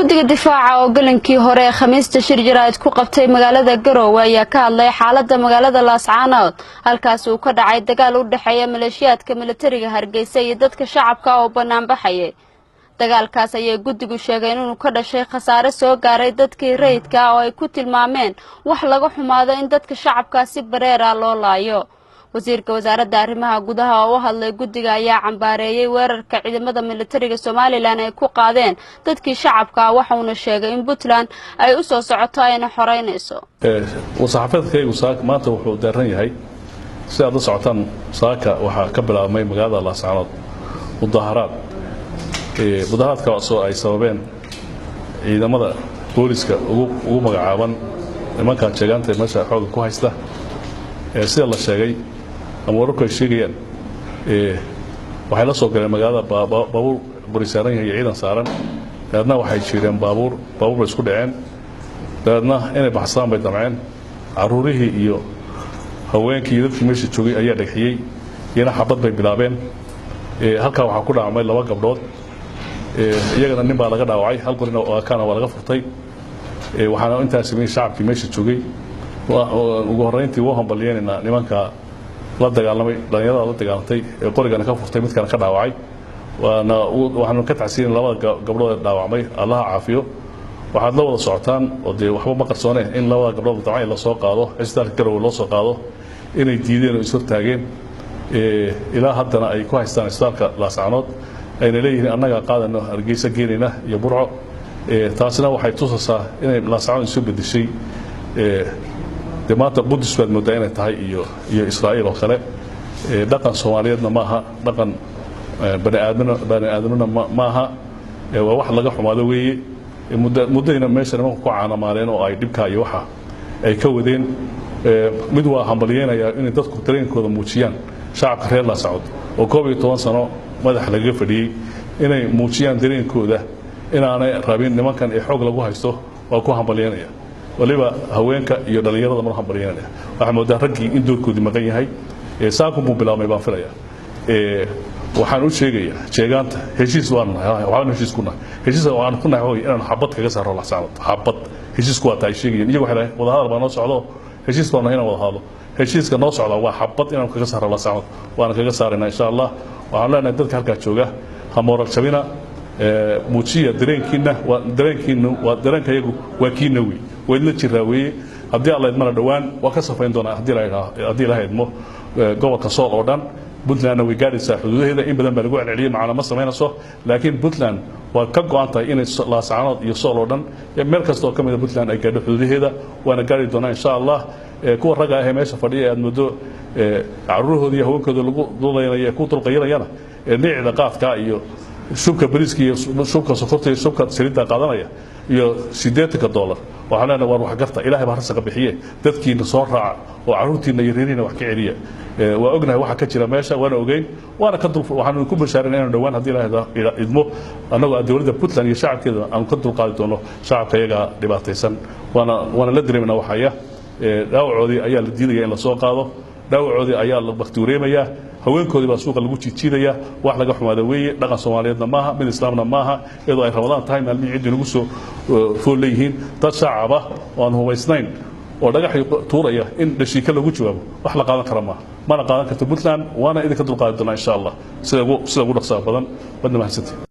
guddiga difaaca oo galankii hore khamiista shir jiraad ku qabtay magaalada Garowe ayaa ka hadlay xaaladda magaalada Laascaanood halkaas uu ka dhacay dagaal u dhaxeeya maleeshiyaadka militariga Hargeysa iyo dadka shacabka oo banaan baxay dagaalkaas ayay guddigu sheegeen inuu ka dhashay khasaare soo gaaray dadkii rayidka oo ay ku tilmaameen wax laga xumaado in dadka shacabka si bareer ah loo laayo wasiirka wasaaradda arrimaha gudaha oo hadlay guddiga ayaa cambaareeyay weerarka ciidamada militariga Soomaaliland ay ku qaadeen dadkii shacabka waxa uu sheegay in Puntland ay u soo socoto ayna xoreynayso wasaxaafadkaygu maanta wuxuu daaran yahay si aad socotaan saaka waxa ka bilaabmay magaalada Laascaanood mudaharaadka soo ay sababeen ciidamada booliska ugu magacaaban nimanka jeeganta meesha xoog ku haysta sida la sheegay ama wararku ay sheegayaan waxay la soo galeen magaalada baabuur booliisaaran iyo ciidan saaran dadna waxay jireen baabuur isku dhaceen dadna inay baxsaan bay damceen caruurihii iyo haweenkii dadkii meesha joogay ayaa dhagxiyay iyana xabad bay bilaabeen halka waxa ku dhacmay laba gabdhood iyagana nin baa laga dhaawacay hal qorina oo kana waa laga furtay waxaana intaas sameeyay shacabkii meesha joogay ugu horeyntii wuu hambalyeynaa nimanka la dagaalamay dhalinyarada la dagaalantay qorigana ka furtay midkana ka dhaawacay waxaanu ka tacsiin labada gabdhood dhaawacmay Allah caafiyo waxaad la wada socotaan oo waxba ma qarsooneen in labada gabdhood dacay la soo qaado isbitaalka Garowe loo soo qaado inay diideen oo isoo taageen ilaa haddana ay ku haystaan isbitaalka Laascaanood ayna leeyihiin annaga qaadano Hargeysa geenayna iyo Burco taasina waxay tusaysaa inay Laascaanood soo bedeshay maanta Qudus baad moodaa inay tahay iyo Israa'iil oo kale dhaqan Soomaaliyeedna maaha dhaqan bani aadamna maaha waa wax laga xumaado weeye muddayna meesha nimanku ku caanamaaleen oo ay dhibka iyo waxa ay ka wadeen mid waa hambalyeynaya in dadku dareenkooda muujiyaan shacabka reer Laascaanood oo 12 sano madax laga fadhiyay inay muujiyaan dareenkooda inaanay rabin nimankan ay xoog lagu haysto waa ku hambalyeynaya waliba haweenka iyo dhalinyarada mar hambalyeynaya waxa moodaa raggii in doorkoodii maqan yahay saaqu buu bilaabmay baan filaya waxaan u sheegayaa jeegaanta heshiis waan ku nahay inaan xabad kaga saaro Laascaanood xabad heshiisku waa tahay sheegayeen iyagu waxay wada hadal baan noo socdo heshiiska waa inaan wada hadlo heshiiska noo socda waa xabad inaan kaga saaro Laascaanood waan kaga saarnaa insha Allah waxaan leenahay dadka halka jooga hamoorag sabina muujiya dareenkiina waa dareenkayagu waa kiina weey wadna jiraaweey hadii Allah idmana dhawaan waa ka safayn doona hadii la haydmo gobolka Sool oo dhan Puntland way gaadhaysaa xuduudaheeda in badan baa lagu celceliyay macna ma sameynayso laakiin Puntland waa ka go'an tahay in Laascaanood iyo Sool oo dhan meel kasta oo kamid ah Puntland ay gaadho xuduudaheeda waana gaari doonaa insha Allah kuwa raga ah meesha fadhiya aad muddo caruurhoodii iyo haweenkooda lagu duulaynayo ku dulqayrayana neecda qaadka iyo shubka bariiska iyo shubka sokorta iyo shubka saliidda qaadanaya iyo $80 waxaan leenahay war wax garta Ilaahay baa rasaqa bixiye dadkiina soo raaca oo caruurtiina iyo reeriina wax ka celiya waa ognahay waxa ka jira meesha waana ogeyn waana ka dul waxaan ku bashaareen inaan dhawaan hadii Ilaahay idmo annagu dawladda Puntland iyo shacabkeeda aan ka dul qaadi doono shacabka iyaga dhibaataysan waana la dareemayna waxaya dhaawacoodii ayaa la diiday in la soo qaado dhaawacoodii ayaa la baktuureemaya haweenkoodii baa suuqa lagu jiidjiidaya wax laga xumaado weeye dhaqan Soomaaliyeedna maaha mid islaamna maaha iyadoo ay Ramadaan tahay maalmihi ciid lagu soo fooleeyeen dad shacab ah oo aan hubaysnayn oo dhagax tuuraya in dhashiika lagu jawaabo wax la qaadan kara ma qaadan karto Puntland waana idinka dul qaadi doonaa insha Allah sida ugu dhaqsaha badan badna mahadsantiin